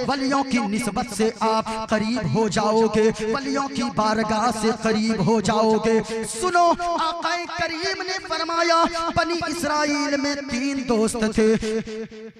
वलियों की निस्बत से आप करीब हो जाओगे, वलियों की बारगाह से करीब हो जाओगे। सुनो, आक़ाए करीम ने फरमाया बनी इस्राइल में 3 दोस्त थे,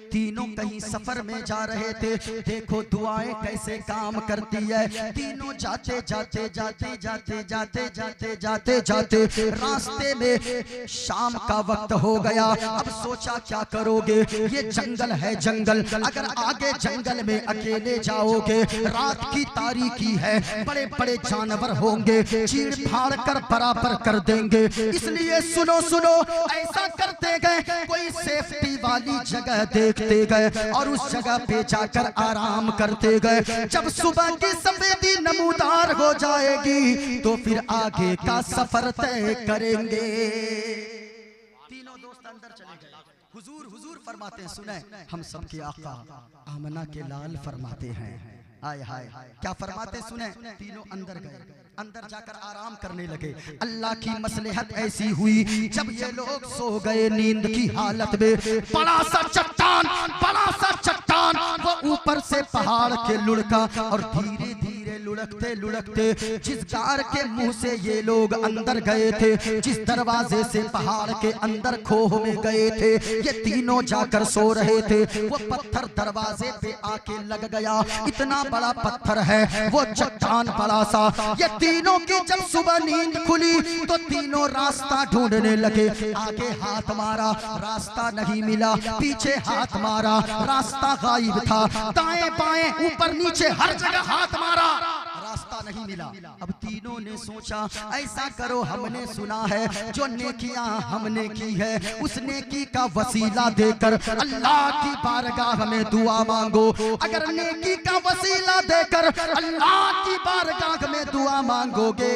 तीनों कहीं सफर में जा रहे थे। देखो दुआएं कैसे काम करती है। तीनों जाते जाते जाते जाते जाते जाते जाते जाते रास्ते में शाम का वक्त हो गया। अब सोचा क्या करोगे, ये जंगल है जंगल, अगर आगे जंगल में अकेले जाओगे, रात की तारीकी है, बड़े बड़े जानवर होंगे, चीड़ फाड़ कर बराबर कर देंगे। इसलिए सुनो सुनो, ऐसा करते गए, कोई सेफ्टी वाली जगह देखते गए और उस जगह पे जाकर आराम करते गए। जब सुबह की सफेदी नमूदार हो जाएगी तो फिर आगे का सफर तय करेंगे। तीनों दोस्त अंदर चले गए। हुजूर हुजूर फरमाते हैं, सुने, हम सबके आका आमना के लाल फरमाते हैं, हाय हाय क्या फरमाते, सुने। तीनों अंदर गए, अंदर जाकर आराम करने लगे। अल्लाह की मसलहत ऐसी हुई, जब ये लोग सो गए नींद की हालत में, बड़ा सा चट्टान वो ऊपर से पहाड़ के लुढ़का और धीरे धीरे लुढ़कते लुढ़कते जिस गार के मुंह से ये लोग अंदर गए थे, जिस दरवाजे से पहाड़ के अंदर खोह में गए थे, ये तीनों जाकर सो रहे थे। वो पत्थर दरवाजे पे आके लग गया, इतना बड़ा पत्थर है वो चट्टान बड़ा सा। ये तीनों की जब सुबह नींद खुली तो तीनों रास्ता ढूंढने लगे। आगे हाथ मारा, रास्ता नहीं मिला, पीछे हाथ मारा, रास्ता गायब था, दाएं बाएं ऊपर नीचे हर जगह हाथ मारा, रास्ता नहीं मिला। अब तीनों ने सोचा ऐसा करो, हमने सुना है जो नेकियां हमने की है उस नेकी का वसीला देकर अल्लाह की बारगाह में दुआ मांगो। अगर नेकी का वसीला देकर अल्लाह की बारगाह में दुआ मांगोगे,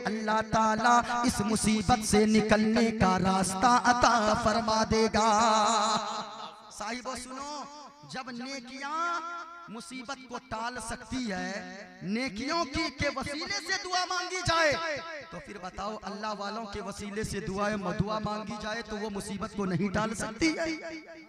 अल्लाह ताला इस मुसीबत से निकलने का रास्ता अता फरमा देगा। साहिबो सुनो, जब नेकियां मुसीबत को टाल सकती है, नेकियों की के वसीले से दुआ मांगी जाए, तो फिर बताओ अल्लाह वालों के वसीले से दुआ मांगी जाए तो वो मुसीबत को नहीं टाल सकती है।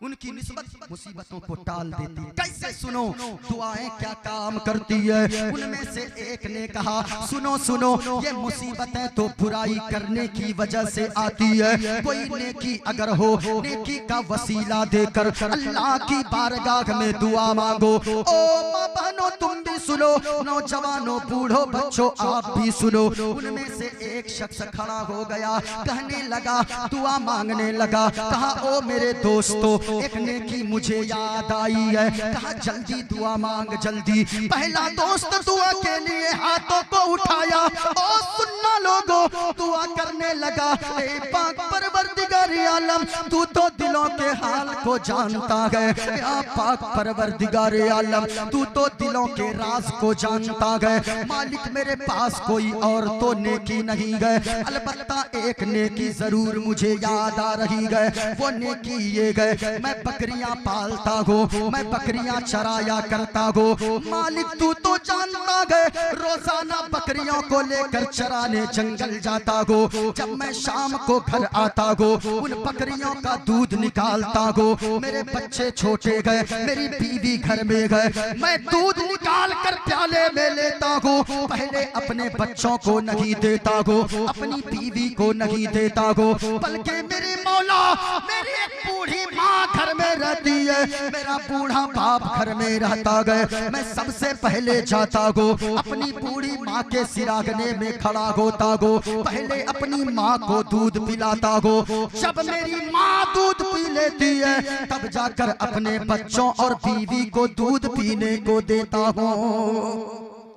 उनकी निस्बत मुसीबतों को टाल देती। कैसे, सुनो दुआएं क्या काम करती है। उनमें से एक ने कहा, सुनो सुनो, ये मुसीबतें तो बुराई करने की वजह से आती है, कोई नेकी अगर हो, नेकी का वसीला देकर अल्लाह की बारगाह में दुआ मांगो। ओ माँ बहनों तुम भी सुनो, नौजवानों बूढ़ों बच्चों आप भी सुनो। उनमें से एक शख्स खड़ा हो गया, कहने लगा, दुआ मांगने लगा, कहा ओ मेरे दोस्तों, एक नेकी मुझे याद आई है। कहा जल्दी दुआ मांग जल्दी। पहला दोस्त दुआ के लिए हाथों को उठाया, ओ सुनना लोगों, दुआ करने लगा, ए पाक परवरदिगार आलम, तू तो दिलों के हाल को जानता है। या पाक परवरदिगार आलम, तू तो दिलों के राज को जानता है। मालिक मेरे पास कोई और तो नेकी नहीं गए, अलबत्ता एक नेकी जरूर मुझे याद आ रही है। वो नेकी ये गए, मैं बकरियां पालता हो, मैं बकरियां चराया करता हो। मालिक तू तो जानता है, रोजाना बकरियों को लेकर चराने जंगल जाता हो। जब मैं शाम को घर आता हो, उन बकरियों का दूध निकालता हो। मेरे बच्चे छोटे गए, मेरी बीवी घर में गए, मैं दूध निकाल कर प्याले में लेता हूँ। पहले अपने बच्चों को नहीं देता हो, अपनी बीवी को नहीं देता हो, बल्कि मेरे मौला, मेरी एक बूढ़ी माँ घर में रहती है, मेरा बूढ़ा बाप घर में रहता है। मैं सबसे पहले जाता गो, अपनी बूढ़ी माँ के सिरागने में खड़ा होता गो, पहले अपनी माँ को दूध पिलाता गो। जब मेरी माँ दूध पी लेती है, तब जाकर अपने बच्चों और बीवी को दूध पीने को देता हूँ।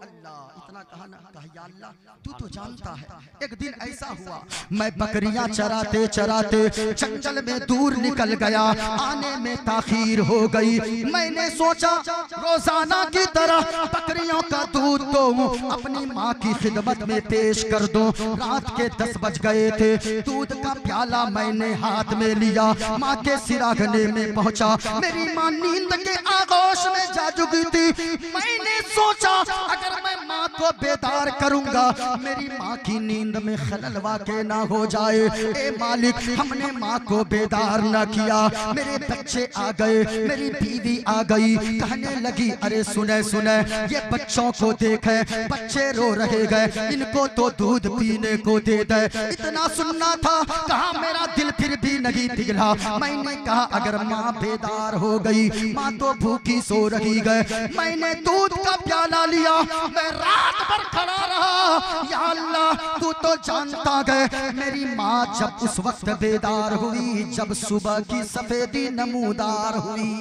अल्लाह इतना कहा ना, कहा या अल्लाह तू तो जानता है। एक दिन ऐसा हुआ, मैं बकरियां चराते चराते जंगल में दूर निकल गया, आने में ताखीर हो गई। मैंने सोचा रोजाना की तरह बकरियों का दूध तो अपनी माँ की खिदमत में पेश कर दूं। रात के 10 बज गए थे, दूध का प्याला मैंने हाथ में लिया, माँ के सिरागने में पहुंचा। मेरी माँ नींद के आगोश में जा चुकी थी। मैंने सोचा अगर मैं माँ को बेदार करूंगा, मेरी माँ की नींद में खलल वाक़े ना हो जाए। ए मालिक, हमने माँ को बेदार ना किया, मेरे बच्चे आ गए, मेरी बीवी आ गई, कहने लगी अरे सुने सुने, ये बच्चों को देखे, बच्चे रो रहे गए, इनको तो दूध पीने को दे दे। इतना सुनना था, कहा मेरा दिल फिर भी नहीं पिघला। मैंने कहा अगर माँ बेदार हो गई, माँ तो भूखी सो रही गए, मैंने दूध का प्याला लिया, मैं रात भर खड़ा रहा। या अल्लाह, तू तो जानता गए, मेरी माँ जब उस वक्त बेदार हुई जब सुबह की सफेदी नमूदार हुई।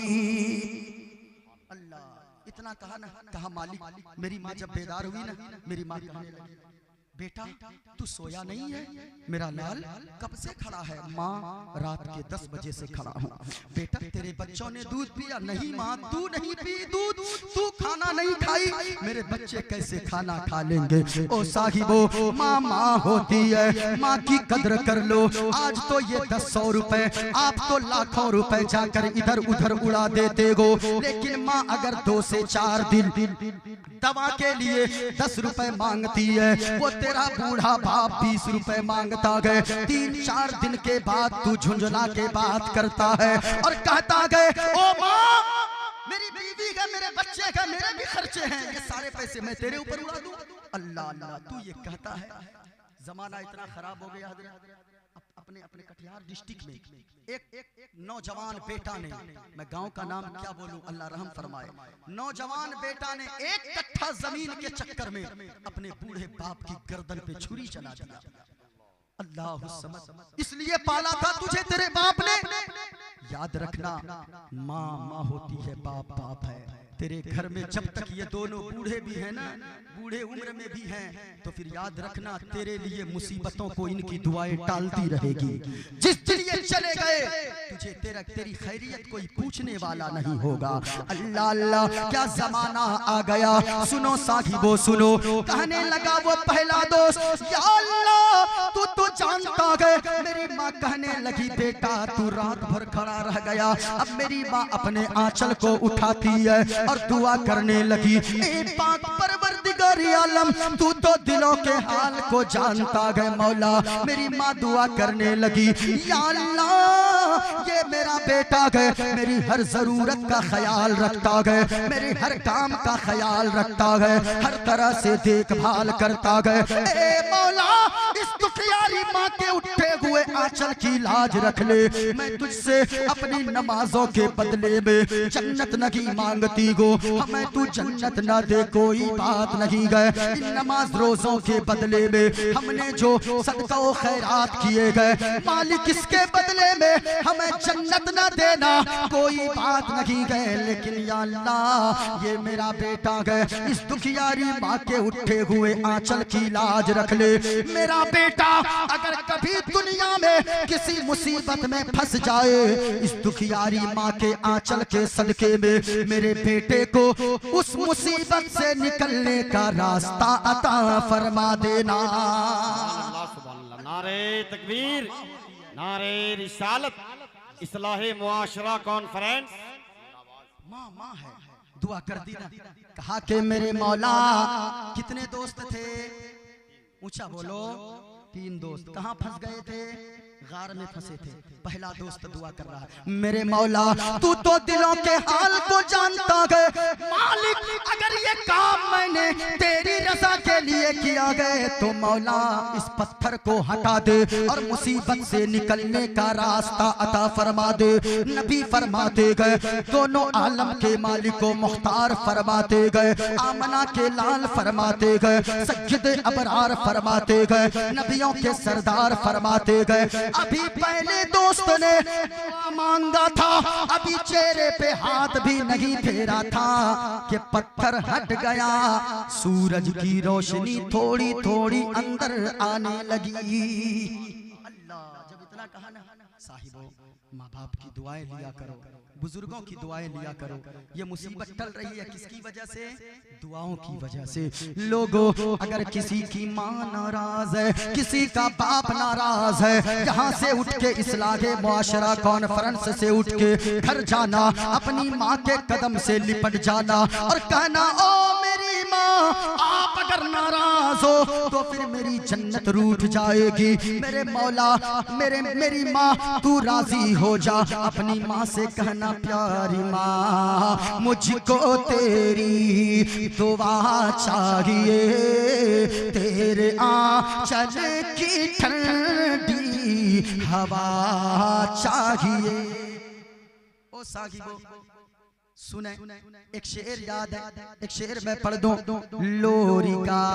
अल्लाह, इतना कहा ना, कहा मालिक मेरी माँ जब बेदार हुई ना, मेरी माँ कहने लगी बेटा तू सोया नहीं है, मेरा लाल कब से खड़ा है? माँ रात के 10 बजे से खड़ा हूँ। बेटा तेरे बच्चों ने दूध पिया? नहीं माँ, तू नहीं पी दूध, तू खाना नहीं खाई, मेरे बच्चे कैसे खाना खा लेंगे? ओ साहिबो, माँ माँ होती है, माँ की कद्र कर लो। आज तो ये 10-100 रुपए, आप तो लाखों रुपए जाकर इधर उधर उड़ा देते हो, लेकिन माँ अगर 2 से 4 दिन दवा के लिए 10 रुपए मांगती है, वो तेरा बूढ़ा बाप 20 रुपए मांगता गए, 3-4 दिन के बाद तू झुंझुला के बात करता है और कहता गए ओ माँ, मेरी बीवी का, मेरे बच्चे का, मेरे भी खर्चे हैं, ये सारे पैसे मैं तेरे ऊपर उड़ा दूं? अल्लाह अल्लाह, तू ये कहता है? जमाना इतना खराब हो गया हज़रत। अपने अपने कटिहार डिस्ट्रिक्ट में एक नौजवान बेटा ने, मैं गांव का नाम क्या बोलूं, अल्लाह रहम फरमाए, नौजवान बेटा ने 1 कट्ठा जमीन के चक्कर में अपने बूढ़े बाप की गर्दन पे छुरी चला दिया। अल्लाह समझ, इसलिए पाला था तुझे तेरे बाप ने। याद रखना, माँ माँ होती है, बाप बाप है। तेरे घर में जब तक ये दोनों बूढ़े भी हैं ना, बूढ़े उम्र में भी हैं, तो फिर याद रखना तेरे लिए मुसीबतों को इनकी दुआएं टालती रहेगी। जिस दिन ये चले गए, तुझे तेरी खैरियत कोई पूछने वाला नहीं होगा। अल्लाह अल्लाह, क्या जमाना आ गया। सुनो साहिबो सुनो, कहने लगा वो पहला दोस्त, या अल्लाह तू तो जानता गए। मेरी माँ कहने लगी बेटा तू रात भर खड़ा रह गया। अब मेरी माँ अपने आंचल को उठाती है और दुआ करने लगी, ए पाक परवरदिगार आलम, तू तो दिलों के हाल को जानता है मौला। मेरी माँ दुआ करने लगी, या अल्लाह ये मेरा बेटा है, मेरी हर जरूरत का ख्याल रखता है, मेरे हर काम का ख्याल रखता है, हर तरह से देखभाल करता है। ए मौला, इस दुखियारी माँ के उठे हुए आंचल की लाज रख ले। मैं तुझसे अपनी नमाजों के बदले में जन्नत नहीं मांगती गो, हमें तू जन्नत ना दे कोई बात नहीं गए। इन नमाज रोजों के बदले में हमने जो सदका व खैरात किए गए, मालिक इसके बदले में हमें जन्नत ना देना कोई बात नहीं गए, लेकिन या अल्लाह ये मेरा बेटा गए, इस दुखियारी माँ के उठे हुए आंचल की लाज रख ले। मेरा बेटा अगर कभी दुनिया में किसी मुसीबत में फंस जाए, इस दुखियारी माँ के आंचल के सदके में मेरे बेटे को उस मुसीबत से निकलने का रास्ता अता फरमा देना। नारे तकबीर, नारे रिसालत, इस्लाहे मुआशरा कॉन्फ्रेंस। माँ माँ है, दुआ कर दी ना। कहा कि मेरे मौला, कितने दोस्त थे? ऊंचा बोलो। 3 दोस्त। कहाँ फंस गए थे? गार में फंसे थे। पहला दोस्त दुआ कर रहा है, मेरे मौला तू तो दिलों के हाल को जानता है, मालिक अगर ये काम मैंने तेरी रजा के लिए किया गए तो मौला इस पत्थर को हटा दे और मुसीबत से निकलने का रास्ता अता फरमा दे। नबी फरमाते गए, दोनों आलम के मालिक को मुख्तार फरमाते गए, आमना के लाल फरमाते गए, सज्जद अबरार फरमाते गए, नबियों के सरदार फरमाते गए। अभी पहले दोस्त ने मांगा था, अभी चेहरे पे हाथ भी नहीं फेरा था कि पत्थर हट गया, सूरज की रोशनी थोड़ी थोड़ी अंदर आने लगी। अल्लाह, जब इतना कहा ना, साहिबों माँ बाप की दुआएं लिया करो, बुजुर्गों की दुआएं लिया करो। ये मुसीबत टल रही है किसकी वजह से? दुआओं की वजह से। लोगों, अगर किसी की माँ नाराज है, किसी का बाप नाराज है, यहाँ से उठ के इस्लाहे मुआशरा कॉन्फ्रेंस से उठ के घर जाना, अपनी माँ के कदम से लिपट जाना और कहना, ओ मेरी माँ आप अगर नाराज हो तो फिर मेरी जन्नत रूठ जाएगी। मेरे मौला, मेरी माँ तू राजी हो जा। अपनी माँ से कहना प्यारी माँ मुझको तेरी दुआ चाहिए, तेरे आंचल की ठंडी हवा चाहिए। ओ साहिबो सुने, एक शेर याद है, एक शेर मैं पढ़ दूं। लोरी गा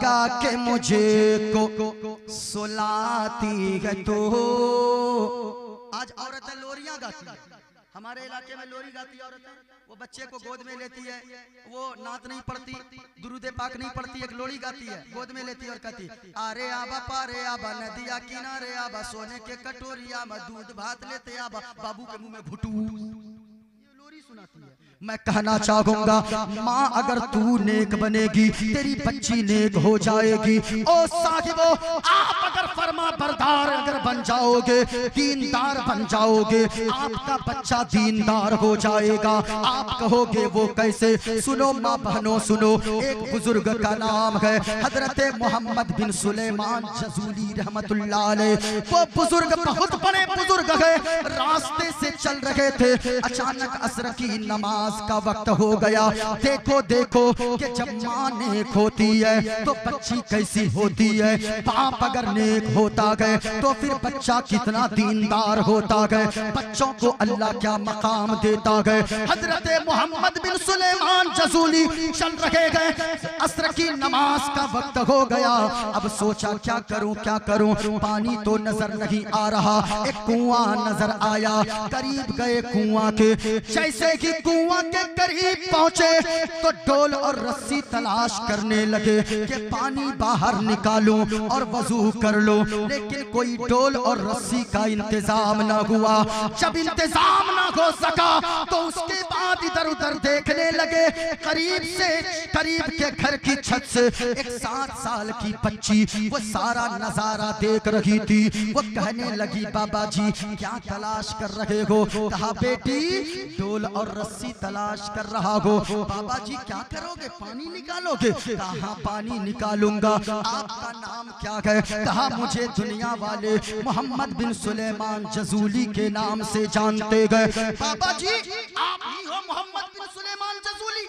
गा के मुझे को सुलाती है तो। आज औरतें लोरियां गाती है, हमारे इलाके में लोरी गाती औरतें। वो बच्चे को गोद में लेती है, वो नात नहीं पढ़ती, दुरूदे पाक नहीं पढ़ती, एक लोरी गाती है, गोद में लेती है और कहती आरे आबा पारे आबा नदिया किनारे आबा सोने के कटोरिया में दूध भात लेते आबा बाबू के मुंह में घुटू। सुनाती है। मैं कहना चाहूंगा माँ अगर तू नेक बनेगी तेरी बच्ची नेक हो जाएगी। ओ साहिबो आप अगर फरमा बरदार अगर बन जाओगे, दीनदार बन जाओगे, आपका बच्चा दीनदार हो जाएगा। आप कहोगे वो कैसे? सुनो माँ बहनों सुनो, एक बुजुर्ग का नाम है हजरत मोहम्मद बिन सुलेमान जजूली रहमतुल्लाह अलैह। वो बुजुर्ग बहुत बड़े बुजुर्ग है, रास्ते से चल रहे थे, अचानक असर की नमाज का वक्त हो गया। देखो देखो कि जब माँ नेक होती है तो बच्ची कैसी होती है। बाप अगर नेक होता गए तो फिर बच्चा कितना दीनदार होता गए। बच्चों को अल्लाह क्या मकाम देता गए। हजरत मोहम्मद बिन सुलेमान जजूली चल रहे गए, असर की नमाज का वक्त हो गया। अब सोचा क्या करूं क्या करूं, पानी तो नजर नहीं आ रहा। एक कुआं नजर आया, करीब गए कुआं के। जैसे कि कुआं के करीब पहुंचे तो डोल और रस्सी तलाश करने लगे कि पानी बाहर निकालूं और वजू कर लो, लेकिन कोई डोल और रस्सी का इंतजाम ना हुआ। जब इंतजाम ना हो सका तो उसके बाद इधर उधर देखने लगे। करीब के घर की छत से एक 7 साल की बच्ची वो सारा नजारा देख रही थी। वो कहने लगी बाबा जी क्या तलाश कर रहे हो? कहा बेटी डोल और रस्सी तलाश कर रहा हो। बाबा जी क्या करोगे? पानी निकालोगे? कहा पानी निकालूंगा। आपका नाम क्या है? कहा मुझे दुनिया वाले मोहम्मद बिन सुलेमान जजूली के नाम से जानते गए। बाबा जी आप ही हो मोहम्मद बिन सुलेमान जजूली?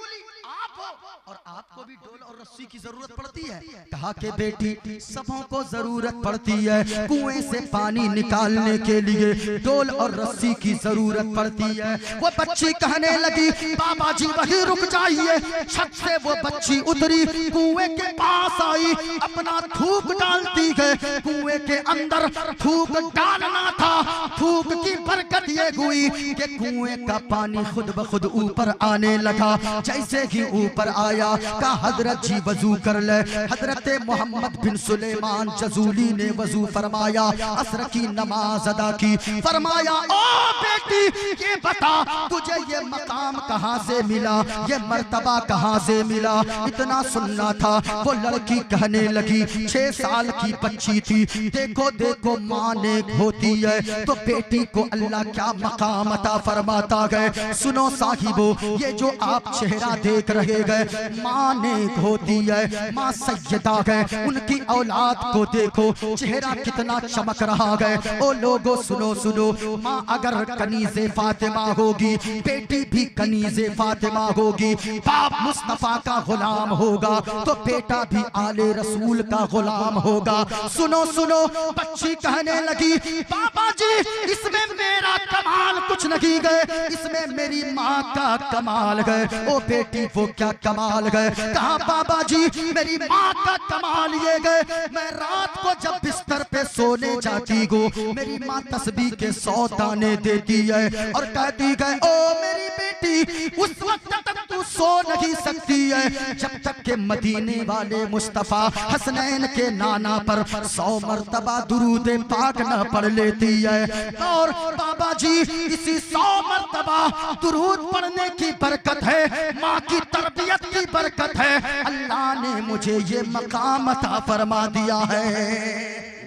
आप हो, और आपको भी डोल और रस्सी की जरूरत पड़ती है? कहा कि बेटी सबों को जरूरत पड़ती है, कुएं से पानी निकालने के लिए डोल और रस्सी की जरूरत पड़ती है। वो बच्ची कहने लगी बाबा जी वहीं रुक जाइए। छत से वो बच्ची उतरी, कुएं के पास आई, अपना थूक डालती है। कुएं के अंदर थूक डालना था। थूक की बरकत ये हुई कि कुएं का पानी खुद ब खुद ऊपर आने लगा। जैसे ही ऊपर आया का हजरत जी वजू कर ले। हजरत मोहम्मद बिन सुलेमान जजूली ने वजू फरमाया, असर की नमाज अदा की। फरमाया ओ बेटी ये बता तुझे ये मकाम कहाँ से मिला, ये मर्तबा कहाँ से मिला? इतना सुनना था। वो लड़की कहने लगी 6 साल की बच्ची थी। देखो देखो माँ नेक होती है तो बेटी को अल्लाह क्या मकाम अता फरमाता गए। सुनो साहिबो ये जो आप चेहरा देख रहे गए, माँ नेक होती है, माँ सैयदा गए, उनकी औलाद को देखो चेहरा कितना चमक रहा गए। ओ लोगो सुनो सुनो, माँ अगर कनीज़े फातिमा होगी, बेटी भी कनीज़े फातिमा होगी। बाप मुस्तफा का गुलाम होगा तो बेटा भी आले रसूल का गुलाम होगा। सुनो सुनो बच्ची कहने लगी बाबा जी इसमें मेरा कमाल कुछ नहीं गए, इसमें मेरी माँ का कमाल गए। ओ बेटी वो क्या कमाल गए? कहा बाबा जी मेरी माँ का कमाल ये गए, मैं रात को जब बिस्तर पे सोने जाती हूँ मेरी माँ तस्बीह के 100 दाने देती है और कहती है ओ मेरी बेटी उस वक्त तक तू सो नहीं सकती है जब तक के मदीने वाले मुस्तफा हसनैन के नाना पर 100 मर्तबा दुरूद पाक न पढ़ लेती है। और बाबा जी इसी 100 मर्तबा दुरूद पढ़ने की बरकत है, माँ की तरबियत की बरकत है, अल्लाह ने मुझे ये मकाम अता फरमा दिया है।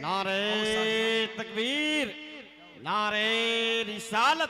नारे तकबीर, नारे रिसालत।